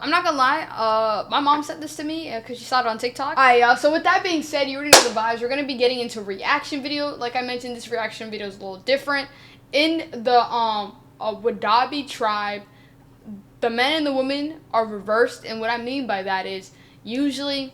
I'm not gonna lie, my mom sent this to me because she saw it on TikTok. So with that being said, you already know the vibes. We're gonna be getting into reaction video. Like I mentioned, this reaction video is a little different. In the Wodaabe tribe, the men and the women are reversed, and what I mean by that is usually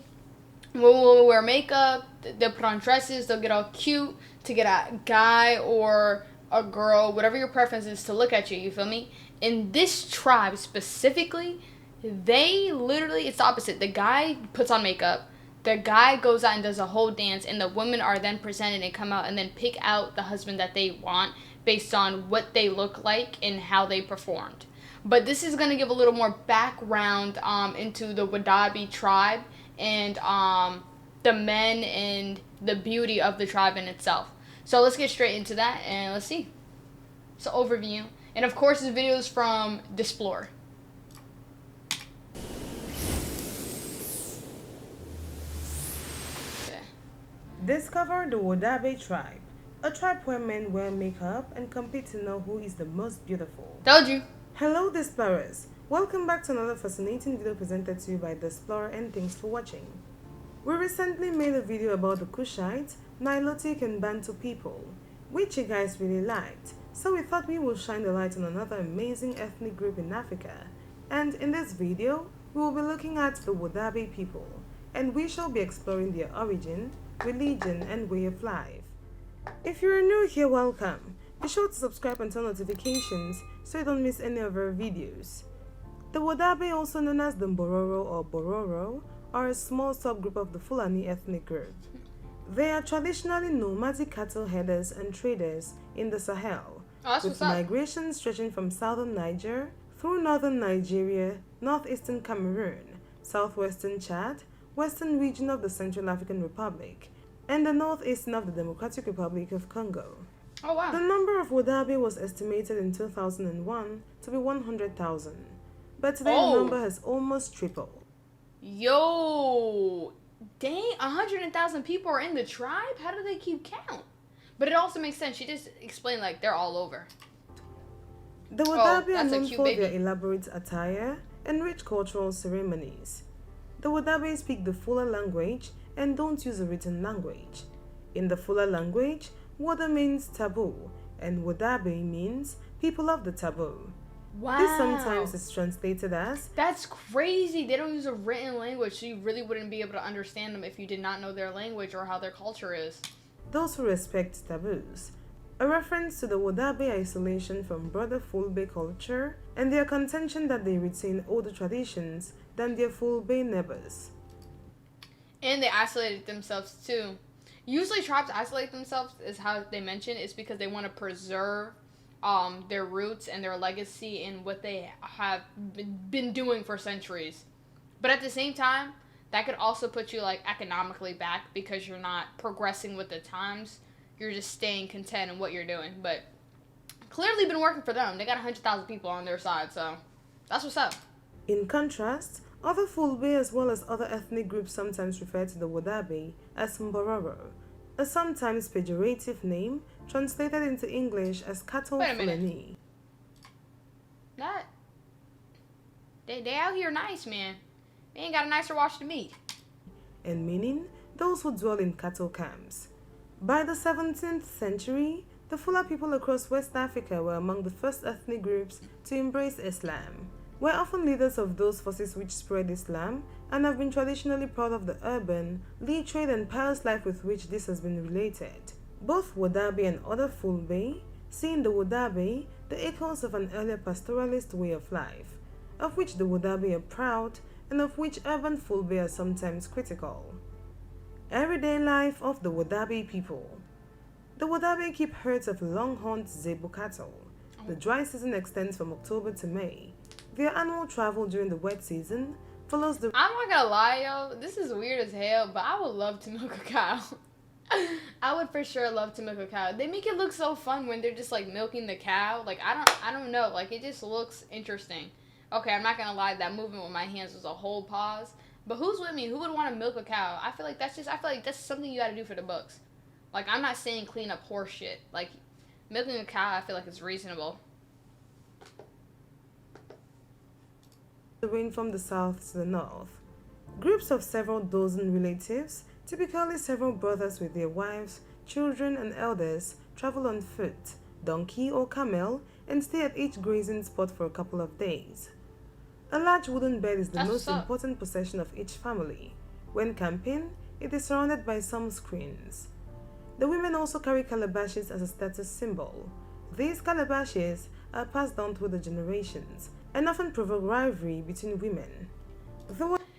when women wear makeup, they'll put on dresses, they'll get all cute to get a guy or a girl, whatever your preference is, to look at you. You feel me? In this tribe specifically, they literally, it's the opposite. The guy puts on makeup, the guy goes out and does a whole dance, and the women are then presented and come out and then pick out the husband that they want based on what they look like and how they performed. But this is going to give a little more background into the Wodaabe tribe and the men and the beauty of the tribe in itself. So let's get straight into that and let's see. So overview. And of course, this video is from Displore. Discover the Wodaabe tribe, a tribe where men wear makeup and compete to know who is the most beautiful. Told you. Hello Displorers, welcome back to another fascinating video presented to you by Displore, and thanks for watching. We recently made a video about the Kushites, Nilotic and Bantu people, which you guys really liked, so we thought we would shine the light on another amazing ethnic group in Africa. And in this video, we will be looking at the Wodaabe people, and we shall be exploring their origin, religion and way of life. If you're new here, welcome. Be sure to subscribe and turn notifications so you don't miss any of our videos. The Wodaabe, also known as the Mbororo or Bororo, are a small subgroup of the Fulani ethnic group. They are traditionally nomadic cattle herders and traders in the Sahel, with migration stretching from southern Niger through northern Nigeria, northeastern Cameroon, southwestern Chad, western region of the Central African Republic, and the northeastern of the Democratic Republic of Congo. Oh wow. The number of Wodaabe was estimated in 2001 to be 100,000, but today the number has almost tripled. Yo, dang, 100,000 people are in the tribe? How do they keep count? But it also makes sense. She just explained like they're all over. The Wodaabe are known for their elaborate attire and rich cultural ceremonies. The Wodaabe speak the Fula language and don't use a written language. In the Fula language, Woda means taboo, and Wodaabe means people of the taboo. Wow. This sometimes is translated as... That's crazy. They don't use a written language, so you really wouldn't be able to understand them if you did not know their language or how their culture is. Those who respect taboos. A reference to the Wodaabe isolation from broader Fulbe culture and their contention that they retain older traditions than their Fulbe neighbors. And they isolated themselves too. Usually tribes isolate themselves, is how they mention, is because they want to preserve their roots and their legacy and what they have been doing for centuries. But at the same time, that could also put you like economically back because you're not progressing with the times. You're just staying content in what you're doing. But clearly been working for them. They got 100,000 people on their side, so that's what's up. In contrast, other Fulbe as well as other ethnic groups sometimes refer to the Wodaabe as Mbororo, a sometimes pejorative name translated into English as cattle Fulani. That they out here nice, man. They ain't got a nicer watch than me. And meaning those who dwell in cattle camps. By the 17th century, the Fula people across West Africa were among the first ethnic groups to embrace Islam. Were often leaders of those forces which spread Islam and have been traditionally proud of the urban, literate and pious life with which this has been related. Both Wodaabe and other Fulbe see in the Wodaabe the echoes of an earlier pastoralist way of life, of which the Wodaabe are proud and of which urban Fulbe are sometimes critical. Everyday life of the Wodaabe people. The Wodaabe keep herds of longhorned zebu cattle. The dry season extends from October to May. Their annual travel during the wet season follows the... I'm not gonna lie, yo. This is weird as hell, but I would love to milk a cow. I would for sure love to milk a cow. They make it look so fun when they're just like milking the cow. Like I don't know. Like it just looks interesting. Okay, I'm not gonna lie. That movement with my hands was a whole pause. But who's with me? Who would want to milk a cow? I feel like that's something you gotta do for the books. Like I'm not saying clean up horse shit. Like milking a cow, I feel like it's reasonable. the rain from the south to the north. Groups of several dozen relatives, typically several brothers with their wives, children, and elders, travel on foot, donkey, or camel and stay at each grazing spot for a couple of days. A large wooden bed is the That's most what's up. important possession of each family. When camping, it is surrounded by some screens. The women also carry calabashes as a status symbol. These calabashes are passed down through the generations and often provoke rivalry between women.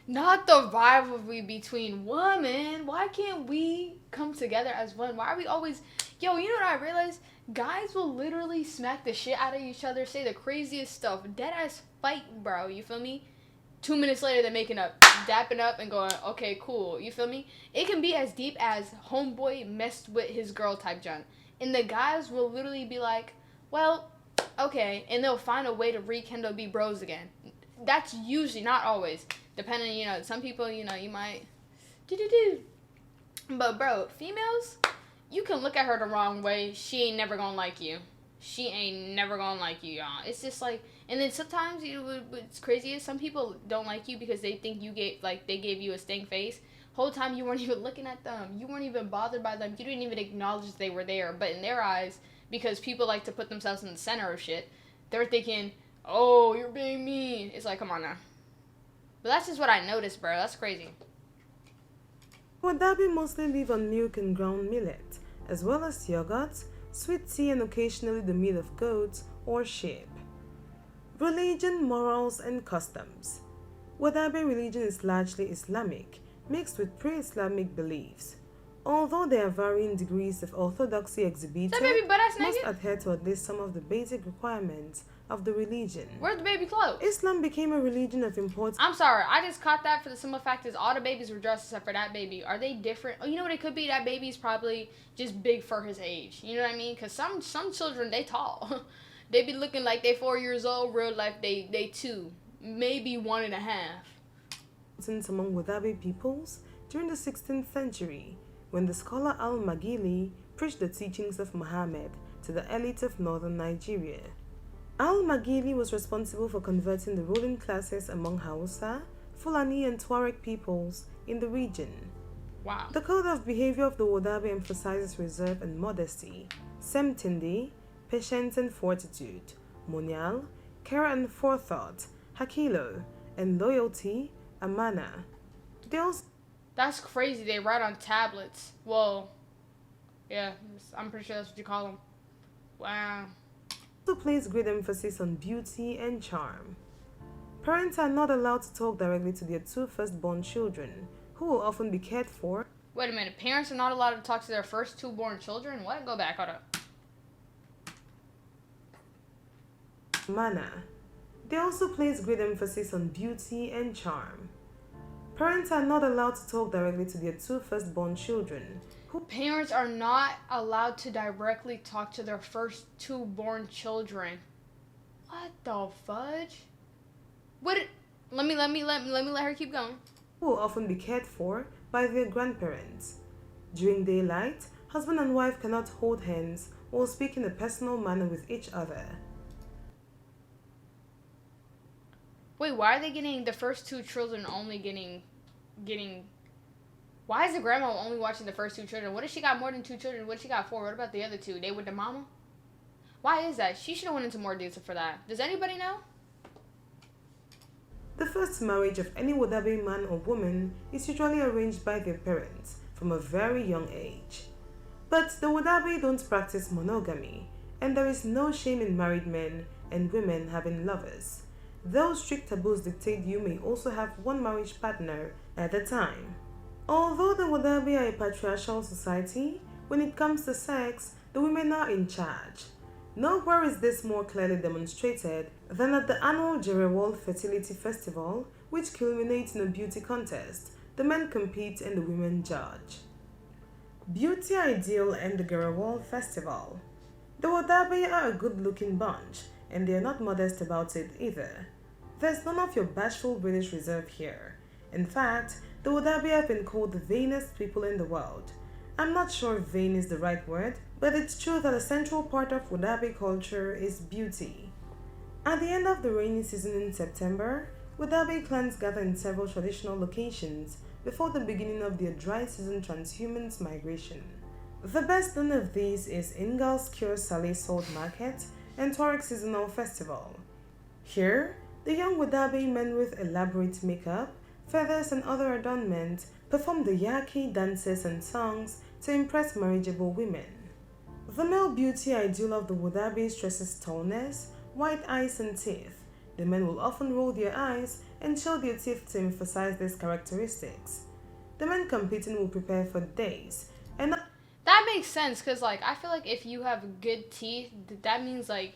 Not the rivalry between women. Why can't we come together as one? Why are we always... Yo, you know what I realized? Guys will literally smack the shit out of each other, say the craziest stuff. Deadass fight, bro. You feel me? 2 minutes later, they're making up, dapping up and going, okay, cool. You feel me? It can be as deep as homeboy messed with his girl type junk. And the guys will literally be like, well, okay. And they'll find a way to rekindle, be bros again. That's usually, not always. Depending, you know, some people, you know, you might do. But, bro, females, you can look at her the wrong way. She ain't never gonna like you. She ain't never gonna like you, y'all. It's just like, and then sometimes what's crazy is some people don't like you because they think they gave you a stink face. Whole time you weren't even looking at them. You weren't even bothered by them. You didn't even acknowledge they were there. But in their eyes, because people like to put themselves in the center of shit, they're thinking, oh, you're being mean. It's like, come on now. But that's just what I noticed, bro. That's crazy. Wodaabe mostly live on milk and ground millet, as well as yogurt, sweet tea, and occasionally the meat of goats or sheep. Religion, morals, and customs. Wodaabe religion is largely Islamic, mixed with pre-Islamic beliefs. Although there are varying degrees of orthodoxy exhibited, must adhere to at least some of the basic requirements of the religion. Where's the baby clothes? Islam became a religion of importance. I'm sorry, I just caught that for the simple fact is all the babies were dressed except for that baby. Are they different? Oh, you know what it could be? That baby's probably just big for his age. You know what I mean? Because some children, they tall. They be looking like they 4 years old. Real life, they 2, maybe 1.5. Among Wodaabe peoples during the 16th century, when the scholar Al-Magili preached the teachings of Muhammad to the elite of northern Nigeria. Al-Magili was responsible for converting the ruling classes among Hausa, Fulani, and Tuareg peoples in the region. Wow. The code of behavior of the Wodaabe emphasizes reserve and modesty, semtindi, patience and fortitude, monial, care and forethought, hakilo, and loyalty, amana. That's crazy. They write on tablets. Well, yeah, I'm pretty sure that's what you call them. Wow. Also place great emphasis on beauty and charm. Parents are not allowed to talk directly to their 2 firstborn children, who will often be cared for. Wait a minute. Parents are not allowed to talk to their first 2 born children? What? Go back. Hold up. Manner. They also place great emphasis on beauty and charm. Parents are not allowed to talk directly to their 2 firstborn children. Parents are not allowed to directly talk to their first 2 born children. What the fudge? Let me let her keep going. Who will often be cared for by their grandparents. During daylight, husband and wife cannot hold hands or speak in a personal manner with each other. Wait, why are they getting the first 2 children only getting why is the grandma only watching the first 2 children? What if she got more than 2 children? What if she got 4? What about the other 2? They with the mama? Why is that? She should have went into more detail for that. Does anybody know? The first marriage of any Wodaabe man or woman is usually arranged by their parents from a very young age. But the Wodaabe don't practice monogamy, and there is no shame in married men and women having lovers. Those strict taboos dictate you may also have one marriage partner at a time. Although the Wodaabe are a patriarchal society, when it comes to sex, the women are in charge. Nowhere is this more clearly demonstrated than at the annual Jerewol Fertility Festival, which culminates in a beauty contest. The men compete and the women judge. Beauty Ideal and the Jerewol Festival. The Wodaabe are a good-looking bunch, and they are not modest about it either. There's none of your bashful British reserve here. In fact, the Wodaabe have been called the vainest people in the world. I'm not sure if vain is the right word, but it's true that a central part of Wodaabe culture is beauty. At the end of the rainy season in September, Wodaabe clans gather in several traditional locations before the beginning of their dry season transhumance migration. The best known of these is Ingal's Cure Saleh Salt Market and Tuareg Seasonal Festival. Here, the young Wodaabe men with elaborate makeup, feathers and other adornments perform the yaki dances and songs to impress marriageable women. The male beauty ideal of the Wodaabe stresses tallness, white eyes and teeth. The men will often roll their eyes and show their teeth to emphasize these characteristics. The men competing will prepare for days, and that makes sense, because like I feel like if you have good teeth, that means like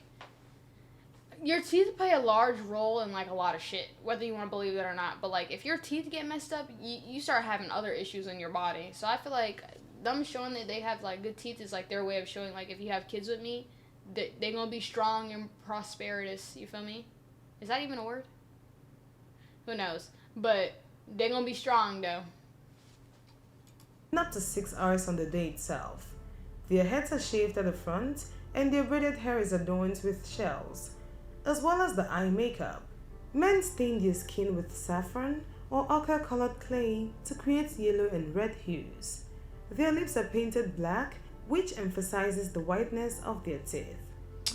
your teeth play a large role in like a lot of shit, whether you want to believe it or not. But like if your teeth get messed up, you start having other issues in your body. So I feel like them showing that they have like good teeth is like their way of showing like if you have kids with me, they're gonna be strong and prosperous. You feel me? Is that even a word? Who knows? But they're gonna be strong though. Up to 6 hours on the day itself. Their heads are shaved at the front and their braided hair is adorned with shells, as well as the eye makeup. Men stain their skin with saffron or ochre-colored clay to create yellow and red hues. Their lips are painted black, which emphasizes the whiteness of their teeth.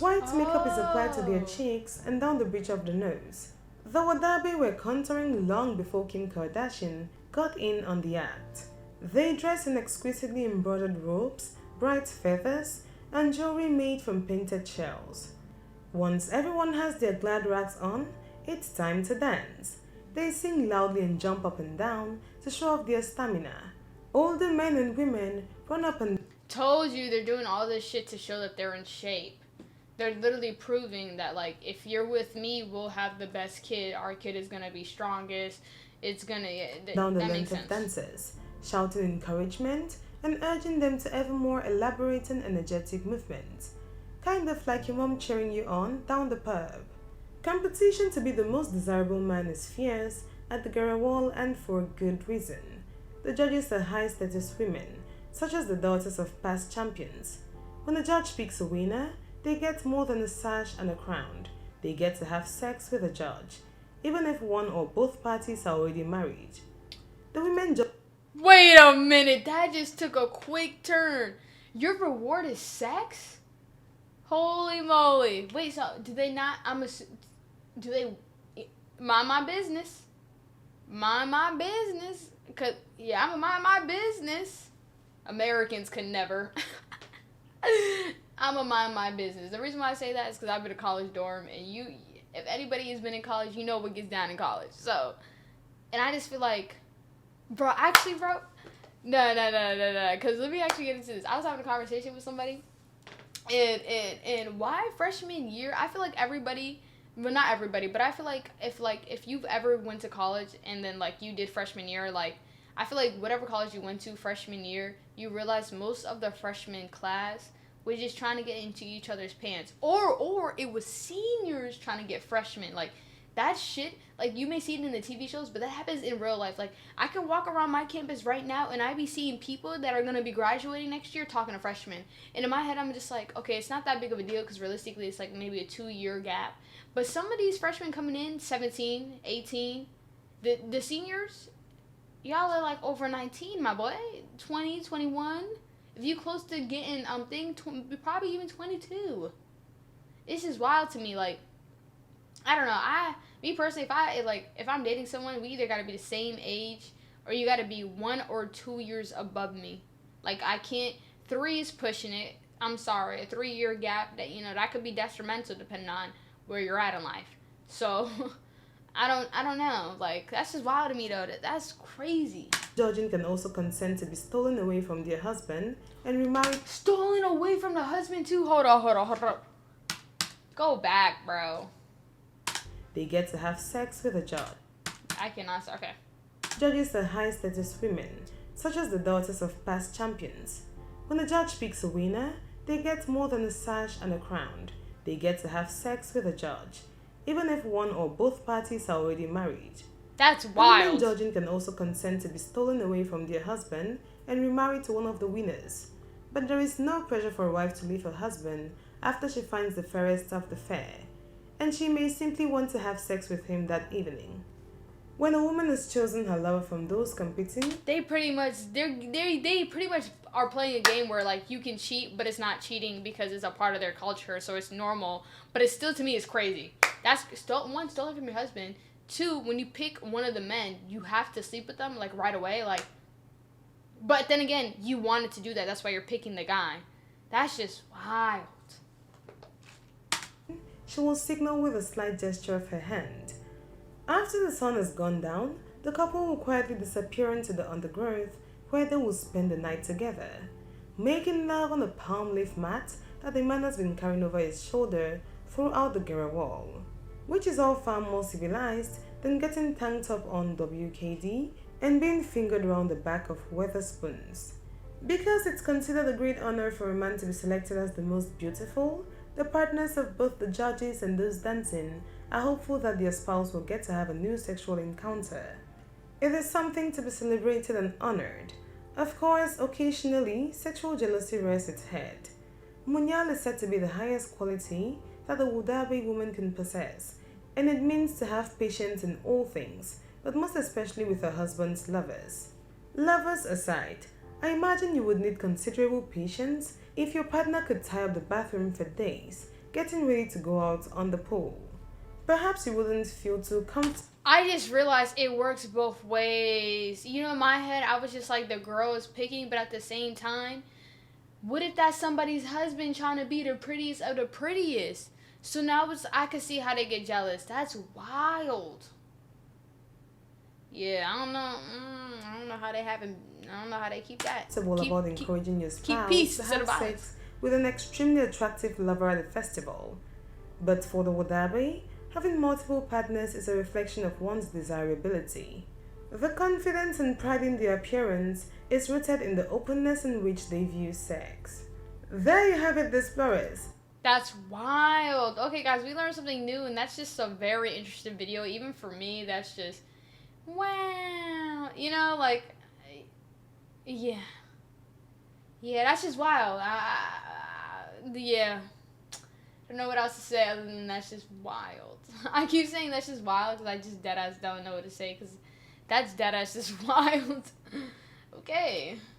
White makeup is applied to their cheeks and down the bridge of the nose. The Wodaabe were contouring long before Kim Kardashian got in on the act. They dress in exquisitely embroidered robes, bright feathers, and jewelry made from painted shells. Once everyone has their glad rags on, it's time to dance. They sing loudly and jump up and down to show off their stamina. Older men and women run up and told you they're doing all this shit to show that they're in shape. They're literally proving that like if you're with me, we'll have the best kid. Our kid is gonna be strongest. It's gonna down the length of dances, shouting encouragement and urging them to ever more elaborate and energetic movements. Kind of like your mom cheering you on down the pub. Competition to be the most desirable man is fierce at the Garawal, and for good reason. The judges are high-status women, such as the daughters of past champions. When the judge picks a winner, they get more than a sash and a crown. They get to have sex with a judge, even if one or both parties are already married. The women Wait a minute, that just took a quick turn. Your reward is sex? Holy moly. Wait, so do they not, do they mind my business? Mind my business? Cause, yeah, I'm gonna mind my business. Americans can never. I'm gonna mind my business. The reason why I say that is because I've been a college dorm, and if anybody has been in college, you know what gets down in college. So, and I just feel like, bro, no, because let me actually get into this. I was having a conversation with somebody, and why freshman year, I feel like everybody, well, not everybody, but I feel like if you've ever went to college and then like you did freshman year, like I feel like whatever college you went to freshman year, you realize most of the freshman class was just trying to get into each other's pants, or it was seniors trying to get freshmen. Like that shit, like you may see it in the TV shows, but that happens in real life. Like I can walk around my campus right now and I be seeing people that are gonna be graduating next year talking to freshmen. And in my head, I'm just like, okay, it's not that big of a deal because realistically, it's like maybe a 2-year gap. But some of these freshmen coming in, 17, 18, the seniors, y'all are like over 19, my boy, 20, 21. If you close to getting probably even 22. This is wild to me. Like, I don't know. Me personally, if I'm dating someone, we either gotta be the same age or you gotta be 1 or 2 years above me. Like I can't. 3 is pushing it. I'm sorry, a 3-year gap that could be detrimental depending on where you're at in life. So I don't know. Like that's just wild to me though. That's crazy. Judging can also consent to be stolen away from their husband and remarried. Stolen away from the husband too? Hold on. Go back, bro. They get to have sex with a judge. I cannot. Okay. Judges are high-status women, such as the daughters of past champions. When the judge picks a winner, they get more than a sash and a crown. They get to have sex with a judge, even if one or both parties are already married. That's wild. Women judging can also consent to be stolen away from their husband and remarried to one of the winners. But there is no pressure for a wife to leave her husband after she finds the fairest of the fair, and she may simply want to have sex with him that evening. When a woman has chosen her lover from those competing, they pretty much are playing a game where like you can cheat, but it's not cheating because it's a part of their culture, so it's normal. But it's still, to me, it's crazy. That's stolen from your husband. Two, when you pick one of the men, you have to sleep with them like right away. Like, but then again, you wanted to do that. That's why you're picking the guy. That's just wild. she will signal with a slight gesture of her hand. After the sun has gone down, the couple will quietly disappear into the undergrowth where they will spend the night together, making love on a palm leaf mat that the man has been carrying over his shoulder throughout the Gera wall, which is all far more civilized than getting tanked up on WKD and being fingered around the back of Weatherspoons. Because it's considered a great honor for a man to be selected as the most beautiful, the partners of both the judges and those dancing are hopeful that their spouse will get to have a new sexual encounter. It is something to be celebrated and honored. Of course, occasionally, sexual jealousy rears its head. Munyal is said to be the highest quality that a Wodaabe woman can possess, and it means to have patience in all things, but most especially with her husband's lovers. Lovers aside, I imagine you would need considerable patience if your partner could tie up the bathroom for days, getting ready to go out on the pool. Perhaps you wouldn't feel too comfortable. I just realized it works both ways. You know, in my head, I was just like, the girl is picking, but at the same time, what if that's somebody's husband trying to be the prettiest of the prettiest? So now I can see how they get jealous. That's wild. Yeah, I don't know. I don't know how they happen. I don't know how they keep that. It's all about encouraging your spouse peace to have sex with an extremely attractive lover at a festival. But for the Wodaabe, having multiple partners is a reflection of one's desirability. The confidence and pride in their appearance is rooted in the openness in which they view sex. There you have it, explorers. That's wild. Okay, guys, we learned something new, and that's just a very interesting video. Even for me, that's just, wow. You know, like, yeah. Yeah, that's just wild. Yeah. I don't know what else to say other than that's just wild. I keep saying that's just wild because I just deadass don't know what to say because that's deadass just wild. Okay.